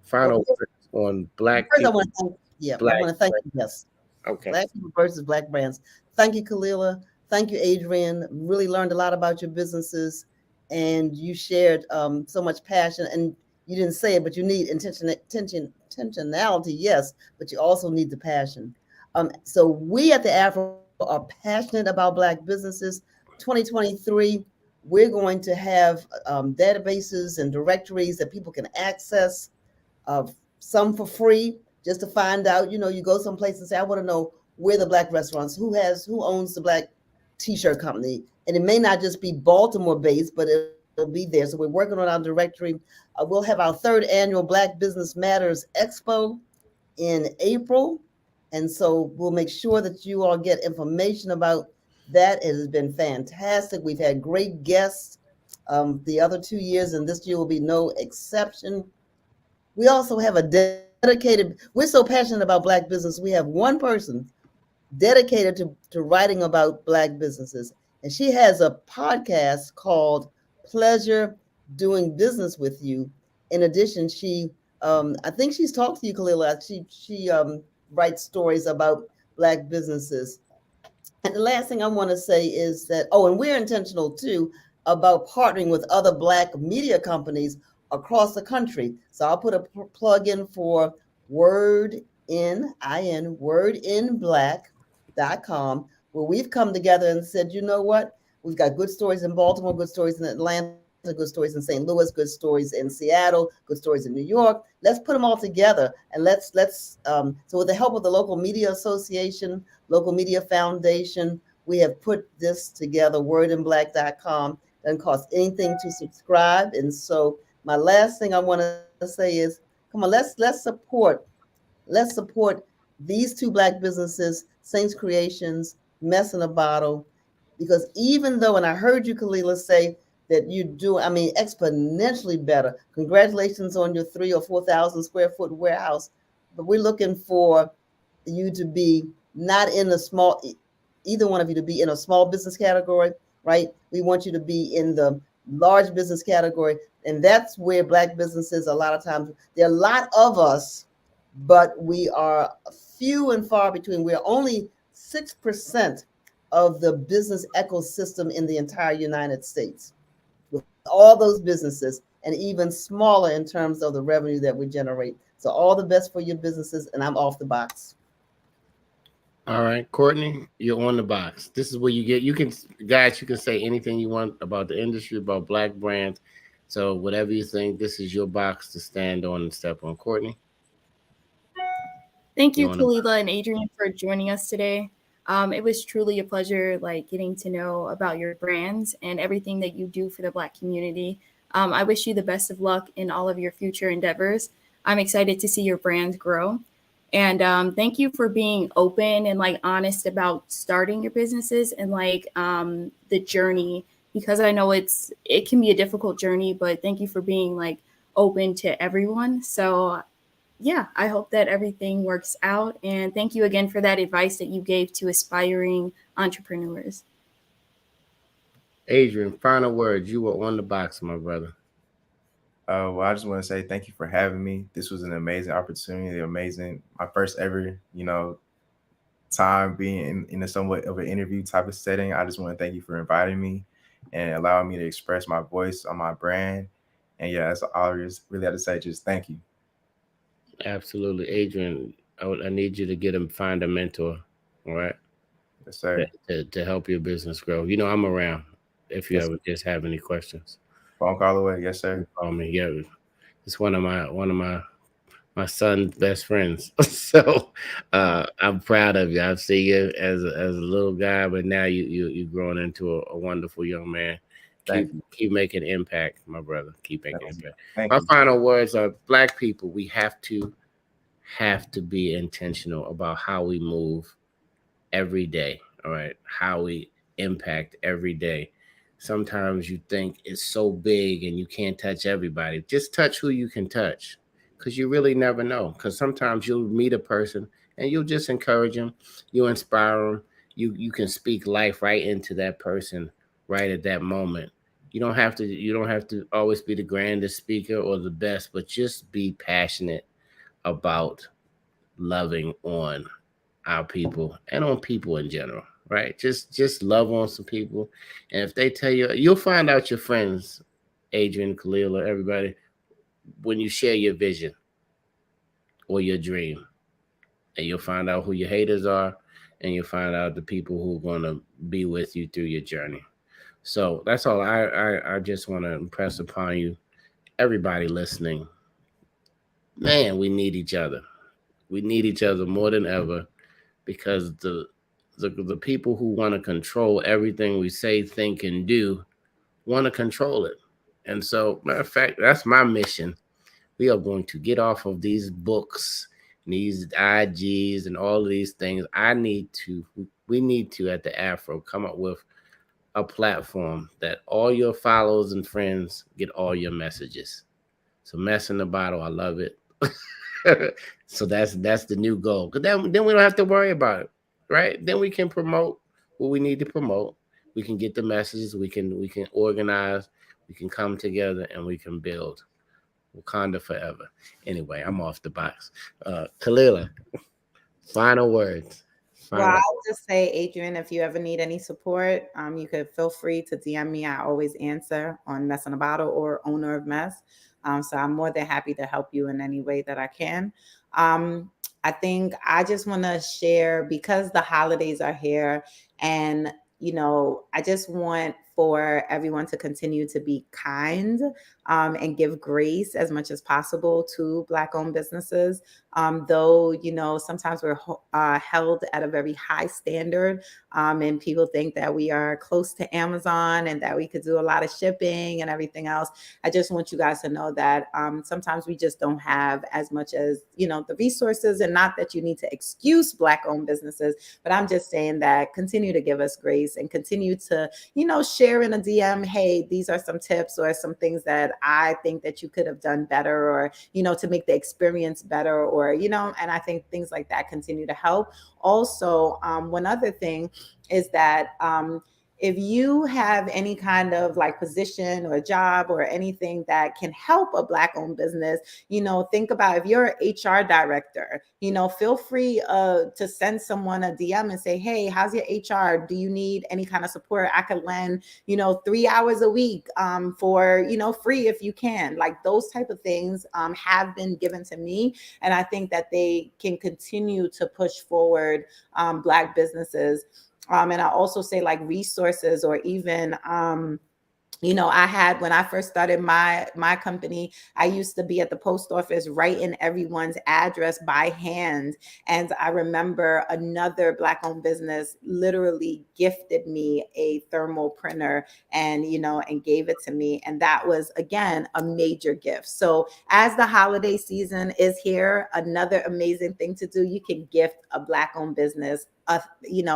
Final words on Black First, people. I want to thank you. Yes. Okay. Black people versus Black brands. Thank you, Kalila. Thank you, Adrian. Really learned a lot about your businesses, and you shared so much passion. And you didn't say it, but you need intentionality, yes, but you also need the passion. So we at the Afro are passionate about Black businesses. 2023, we're going to have databases and directories that people can access, some for free, just to find out. You go someplace and say, I want to know where the Black restaurants, who owns the Black t-shirt company. And it may not just be Baltimore based, but it'll be there. So we're working on our directory. We'll have our third annual Black Business Matters Expo in April. And so we'll make sure that you all get information about That has been fantastic. We've had great guests the other 2 years, and this year will be no exception. We also have a dedicated, we're so passionate about Black business. We have one person dedicated to writing about Black businesses. And she has a podcast called Pleasure Doing Business with You. In addition, I think she's talked to you, Kalila. She writes stories about Black businesses. And the last thing I want to say is that, oh, and we're intentional too about partnering with other Black media companies across the country. So I'll put a plug in for wordinblack.com, where we've come together and said, you know what? We've got good stories in Baltimore, good stories in Atlanta, good stories in St. Louis, good stories in Seattle, good stories in New York. Let's put them all together and so with the help of the local media association, local media foundation, we have put this together, wordinblack.com. Doesn't cost anything to subscribe. And so my last thing I want to say is, come on, let's support these two Black businesses, Saints Creations, Mess in a Bottle, because even though, and I heard you, Kalila, say that you do, I mean, exponentially better. Congratulations on your 3,000 or 4,000 square foot warehouse. But we're looking for you to be not in a small, either one of you to be in a small business category, right? We want you to be in the large business category. And that's where Black businesses, a lot of times, there are a lot of us, but we are few and far between. We're only 6% of the business ecosystem in the entire United States, with all those businesses, and even smaller in terms of the revenue that we generate. So all the best for your businesses, and I'm off the box. All right, Courtney, you're on the box. This is where you can, guys, you can say anything you want about the industry, about Black brands. So whatever you think, this is your box to stand on and step on. Courtney. Thank you, Kalila and Adrian, for joining us today. It was truly a pleasure, like getting to know about your brands and everything that you do for the Black community. I wish you the best of luck in all of your future endeavors. I'm excited to see your brand grow. And thank you for being open and like honest about starting your businesses and like the journey, because I know it can be a difficult journey, but thank you for being like open to everyone. So yeah, I hope that everything works out. And thank you again for that advice that you gave to aspiring entrepreneurs. Adrian, final words. You were on the box, my brother. Well, I just want to say thank you for having me. This was an amazing opportunity, my first ever, time being in a somewhat of an interview type of setting. I just want to thank you for inviting me and allowing me to express my voice on my brand. And yeah, that's all I really have to say. Just thank you. Absolutely. Adrian, I need you to find a mentor, all right? Yes, sir. To help your business grow. You know, I'm around if you Yes, ever just have any questions. Phone call away. Yes, sir. Call me. Yeah. It's one of my son's best friends. So I'm proud of you. I've seen you as a little guy, but now you've grown into a wonderful young man. Keep making impact, my brother. Keep making impact. My final words are: Black people, we have to be intentional about how we move every day. All right, how we impact every day. Sometimes you think it's so big and you can't touch everybody. Just touch who you can touch, because you really never know. Because sometimes you'll meet a person and you'll just encourage them, you inspire them, you can speak life right into that person right at that moment. You don't have to always be the grandest speaker or the best, but just be passionate about loving on our people and on people in general, right? Just love on some people. And if they tell you, you'll find out your friends, Adrian, Khalil, or everybody, when you share your vision or your dream. And you'll find out who your haters are, and you'll find out the people who are going to be with you through your journey. So that's all I just want to impress upon you, everybody listening. Man, we need each other. We need each other more than ever, because the people who want to control everything we say, think, and do want to control it. And so, matter of fact, that's my mission. We are going to get off of these books, these IGs, and all of these things. I need to we need to at the Afro come up with a platform that all your followers and friends get all your messages. So mess in the bottle, I love it. So that's the new goal. Cause then we don't have to worry about it, right? Then we can promote what we need to promote. We can get the messages. We can organize. We can come together and we can build Wakanda forever. Anyway, I'm off the box. Kalila, final words. Well, Final. I'll just say, Adrian, if you ever need any support, you could feel free to DM me. I always answer on Mess in a Bottle or Owner of Mess. So I'm more than happy to help you in any way that I can. I think I just want to share, because the holidays are here, and I just want for everyone to continue to be kind and give grace as much as possible to Black-owned businesses. Though, sometimes we're held at a very high standard, and people think that we are close to Amazon and that we could do a lot of shipping and everything else. I just want you guys to know that sometimes we just don't have as much as, the resources, and not that you need to excuse Black-owned businesses, but I'm just saying that continue to give us grace and continue to, share in a DM, hey, these are some tips or some things that I think that you could have done better, or, to make the experience better, or, and I think things like that continue to help. Also, one other thing is that if you have any kind of like position or job or anything that can help a Black-owned business, think about, if you're an HR director, feel free to send someone a DM and say, hey, how's your HR? Do you need any kind of support? I could lend, 3 hours a week for, free if you can. Like, those type of things have been given to me. And I think that they can continue to push forward Black businesses. And I also say, like, resources, or even, I had, when I first started my company, I used to be at the post office writing everyone's address by hand. And I remember another Black-owned business literally gifted me a thermal printer and gave it to me. And that was, again, a major gift. So as the holiday season is here, another amazing thing to do, you can gift a Black-owned business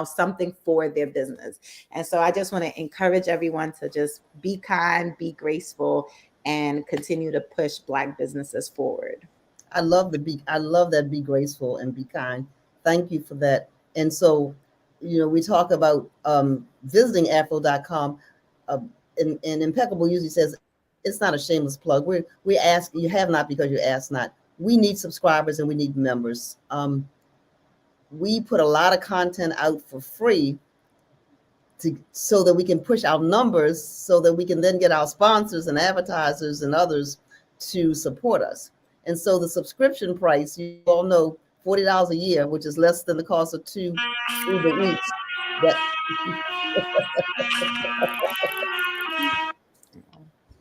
something for their business. And so I just want to encourage everyone to just be kind, be graceful, and continue to push Black businesses forward. I love that be graceful and be kind. Thank you for that. And so, we talk about visiting afro.com, and Impeccable usually says it's not a shameless plug. We ask, you have not because you ask not. We need subscribers and we need members. We put a lot of content out for free so that we can push our numbers, so that we can then get our sponsors and advertisers and others to support us. And so the subscription price, you all know, $40 a year, which is less than the cost of 2 Uber Eats.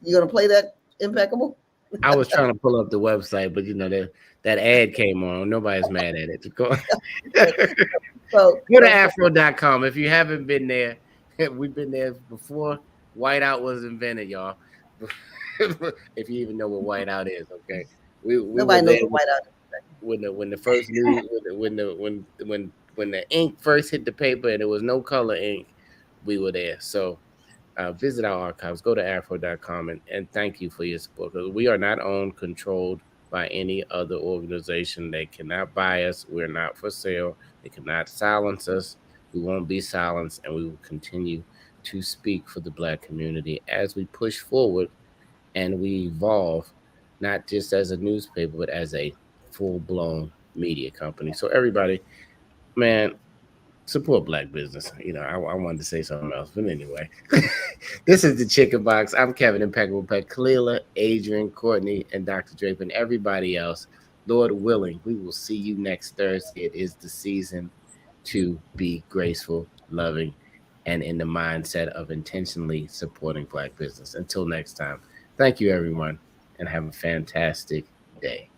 You gonna play that, Impeccable? I was trying to pull up the website, but that ad came on. Nobody's mad at it. Go to afro.com. If you haven't been there, we've been there before whiteout was invented, y'all. If you even know what whiteout is, okay. Nobody knows what whiteout is. When the first news, when the ink first hit the paper and there was no color ink, we were there. So visit our archives, go to afro.com, and thank you for your support, because we are not owned, controlled by any other organization. They cannot buy us. We're not for sale. They cannot silence us. We won't be silenced, and we will continue to speak for the Black community as we push forward and we evolve, not just as a newspaper, but as a full-blown media company. So everybody, man, support Black business. I wanted to say something else, but anyway, this is the Chicken Box. I'm Kevin Impeccable Pet, Kalila, Adrian, Courtney, and Dr. Draper, and everybody else. Lord willing, we will see you next Thursday. It is the season to be graceful, loving, and in the mindset of intentionally supporting Black business. Until next time, thank you, everyone, and have a fantastic day.